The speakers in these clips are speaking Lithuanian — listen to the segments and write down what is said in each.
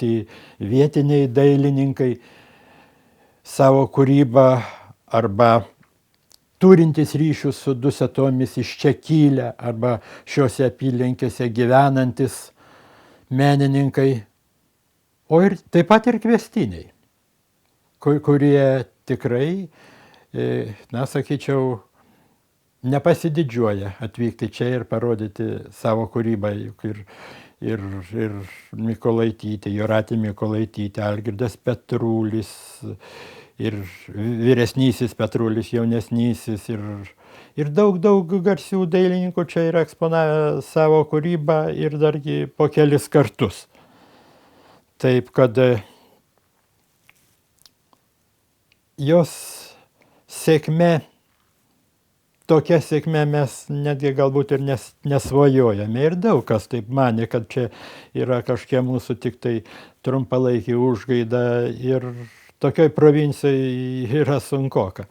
pati vietiniai dailininkai savo kūrybą arba turintys ryšius su Dusetomis iš čia kilę arba šiuose apylinkėse gyvenantis menininkai, o ir taip pat ir kviestiniai, kurie tikrai, na, sakyčiau, nepasididžiuoja atvykti čia ir parodyti savo kūrybą, juk ir Mykolaitytė, Jūratė Mykolaitytė, Algirdas Petrulis, ir vyresnysis Petrulis, jaunesnysis, ir daug garsių dailininkų čia yra eksponavę savo kūrybą ir dargi po kelis kartus. Taip, kad jos sėkmė, tokia sėkmė mes netgi galbūt ir nesvajojame. Ir daug kas taip manė, kad čia yra kažkiek mūsų tik tai trumpalaikį užgaidą ir tokioj provincijai yra sunkoka.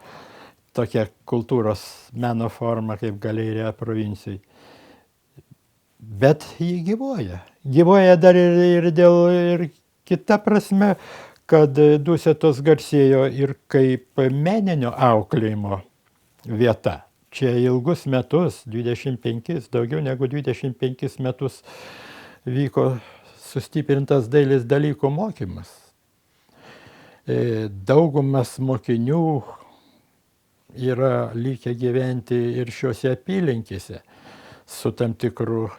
Tokia kultūros meno forma kaip galerija provincijai. Bet ji gyvuoja. Gyvuoja dar ir kita prasme, kad Dusetos garsėjo ir kaip meninio auklėjimo vieta. Čia ilgus metus, daugiau negu 25 metus vyko sustiprintas dailės dalykų mokymas. Daugumas mokinių yra likę gyventi ir šiuose apylinkėse su tam tikru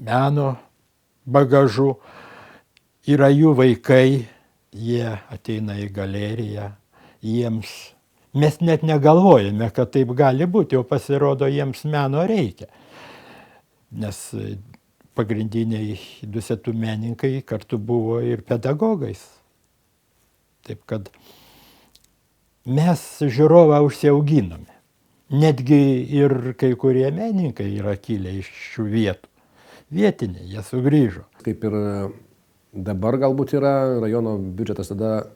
meno bagažu. Yra jų vaikai, jie ateina į galeriją, jiems mes net negalvojame, kad taip gali būti, o pasirodo jiems meno reikia. Nes pagrindiniai Dusetų menininkai kartu buvo ir pedagogais. Taip kad mes žiūrovą užsiauginome. Netgi ir kai kurie menininkai yra kilę iš šių vietų. Vietiniai, jie sugrįžo. Kaip ir dabar galbūt yra, rajono biudžetas tada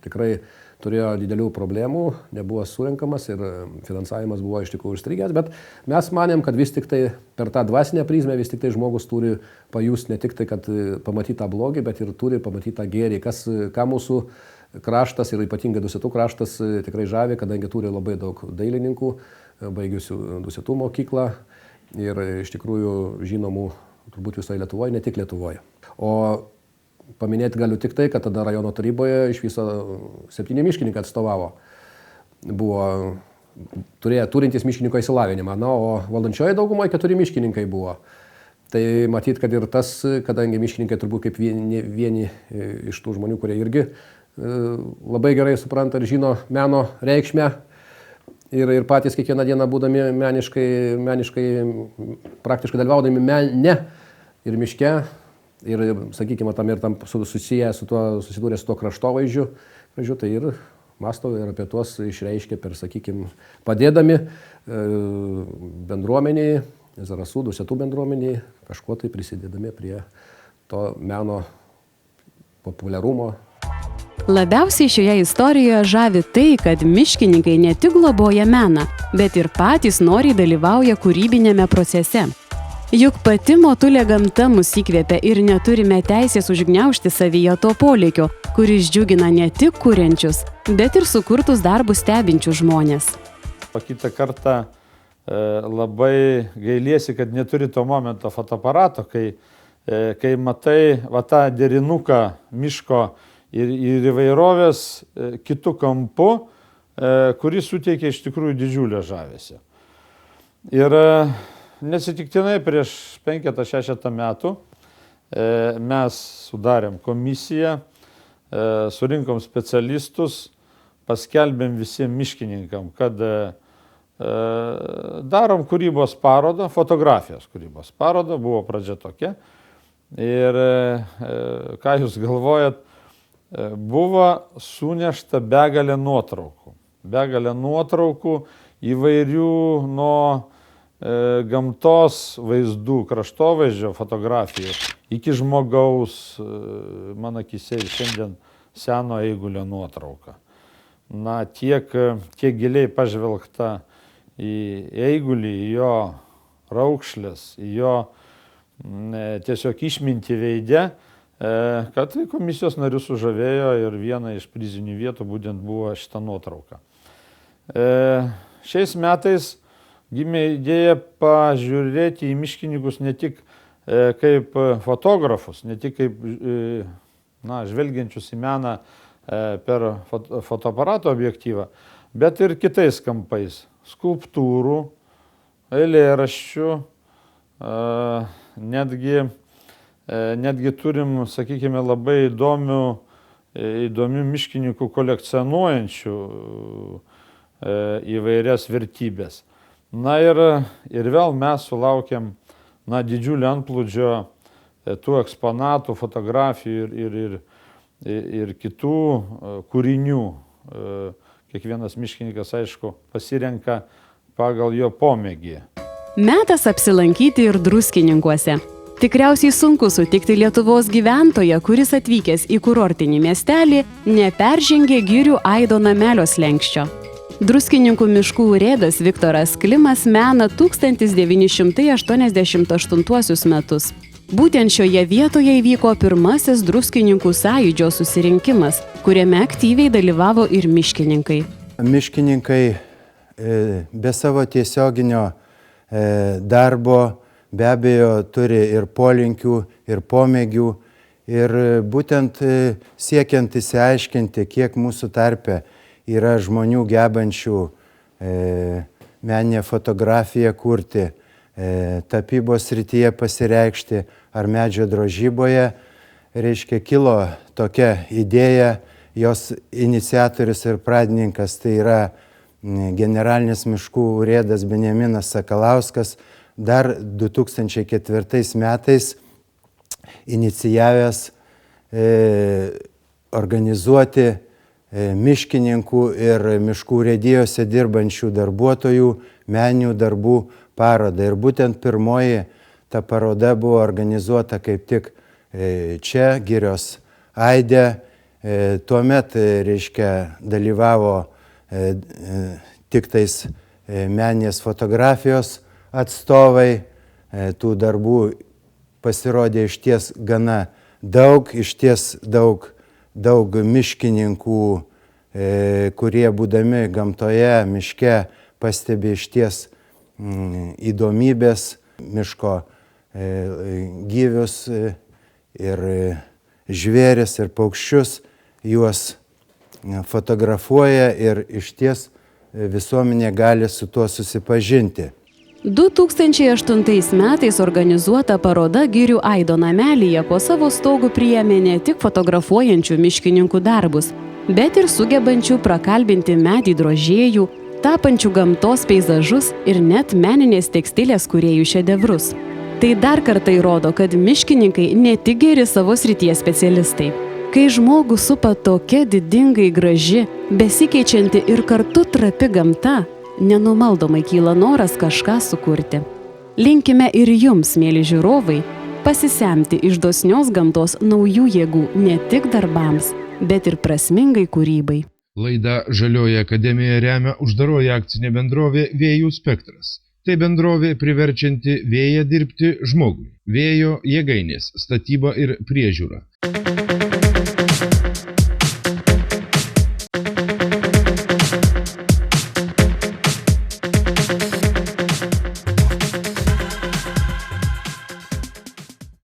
tikrai turėjo didelių problemų, nebuvo surinkamas ir finansavimas buvo iš tikrųjų užstrigęs, bet mes manėm, kad vis tik tai per tą dvasinę prizmę vis tik tai žmogus turi pajusti ne tik tai, kad pamatyti tą blogį, bet ir turi pamatyti tą gėrį, ką mūsų kraštas ir ypatingai Dusetų kraštas tikrai žavi, kadangi turi labai daug dailininkų, baigusių Dusetų mokyklą ir iš tikrųjų žinomų turbūt visoje Lietuvoje, ne tik Lietuvoje. O paminėti galiu tik tai, kad tada rajono taryboje iš viso 7 miškininkai atstovavo. Buvo turintys miškininko išsilavinimą, o valdančioje daugumoje 4 miškininkai buvo. Tai matyt, kad ir tas, kadangi miškininkai turbūt kaip vieni iš tų žmonių, kurie irgi labai gerai supranta ir žino meno reikšmę ir patys kiekvieną dieną būdami meniškai praktiškai dalyvaudami mene ir miške ir, sakykime, tam susidūrė su tuo kraštovaizdžiu, tai ir mąsto ir apie tuos išreiškia per, sakykime, padėdami bendruomeniai, Zarasų, Dusetų bendruomeniai, kažkuo tai prisidėdami prie to meno populiarumo. Labiausiai šioje istorijoje žavi tai, kad miškininkai ne tik globoja meną, bet ir patys noriai dalyvauja kūrybinėme procese. Juk pati motulė gamta mus įkvėpia ir neturime teisės užgniaužti savyje to polėkio, kuris džiugina ne tik kuriančius, bet ir sukurtus darbus stebinčius žmonės. O kitą kartą labai gailiesi, kad neturi to momento fotoaparato, kai matai tą derinuką miško ir įvairovės kitų kampų, kuris suteikia iš tikrųjų didžiulio žavesio. Ir nesitiktinai prieš 5-6 metų mes sudarėm komisiją, surinkom specialistus, paskelbėm visiems miškininkam, kad darom kūrybos parodą, fotografijos kūrybos parodą, buvo pradžia tokia. Ir ką jūs galvojat, buvo sunešta begalė nuotraukų įvairių nuo gamtos vaizdų, kraštovaizdžio fotografijų iki žmogaus, mano akyse šiandien seno eigulio nuotrauka. Na, tiek giliai pažvelgta į eigulį, į jo raukšlės, į jo tiesiog išmintį veidę, kad komisijos narius sužavėjo ir viena iš prizinių vietų būtent buvo šita nuotrauka. Šiais metais gimė idėja pažiūrėti į miškininkus ne tik kaip fotografus, ne tik kaip žvelgiančius į meną per fotoaparato objektyvą, bet ir kitais kampais - skulptūrų, eilėraščių, netgi turim, sakykime, labai įdomių miškininkų kolekcionuojančių įvairias vertybės. Na ir vėl mes sulaukėm didžiulio antplūdžio tų eksponatų, fotografijų ir kitų kūrinių. Kiekvienas miškininkas, aišku, pasirenka pagal jo pomėgį. Metas apsilankyti ir Druskininkuose. Tikriausiai sunku sutikti Lietuvos gyventoją, kuris atvykęs į kurortinį miestelį neperžengė Girių Aido namelio slenksčio. Druskininkų miškų urėdas Viktoras Klimas mena 1988 metus. Būtent šioje vietoje įvyko pirmasis Druskininkų sąjūdžio susirinkimas, kuriame aktyviai dalyvavo ir miškininkai. Miškininkai be savo tiesioginio darbo be abejo turi ir polinkių, ir pomėgių. Ir būtent siekiant įsiaiškinti, kiek mūsų tarpe yra žmonių gebančių meninę fotografiją kurti, tapybos srityje pasireikšti ar medžio drožyboje, reiškia, kilo tokia idėja, jos iniciatorius ir pradininkas tai yra generalinis miškų urėdas Benjaminas Sakalauskas, dar 2004 metais inicijavęs organizuoti miškininkų ir miškų urėdijose dirbančių darbuotojų meninių darbų parodą. Ir būtent pirmoji ta paroda buvo organizuota kaip tik čia, Girios Aide. Tuomet, reiškia, dalyvavo tik tais meninės fotografijos atstovai. Tų darbų pasirodė išties gana daug, išties daug miškininkų, kurie būdami gamtoje, miške, pastebi išties įdomybės, miško gyvius ir žvėris ir paukščius, juos fotografuoja ir išties visuomenė gali su tuo susipažinti. 2008 metais organizuota paroda Girių Aido namelyje po savo stogu priėmė ne tik fotografuojančių miškininkų darbus, bet ir sugebančių prakalbinti medį drožėjų, tapančių gamtos peizažus ir net meninės tekstilės kūrėjų šedevrus. Tai dar kartą įrodo, kad miškininkai ne tik geri savo srities specialistai. Kai žmogų supa tokia didingai graži, besikeičianti ir kartu trapi gamta, nenumaldomai kyla noras kažką sukurti. Linkime ir jums, mėly žiūrovai, pasisemti iš dosnios gamtos naujų jėgų ne tik darbams, bet ir prasmingai kūrybai. Laida Žalioji akademija remia uždaroji akcinė bendrovė Vėjų spektras. Tai bendrovė priverčianti vėją dirbti žmogui. Vėjo jėgainės, statyba ir priežiūra.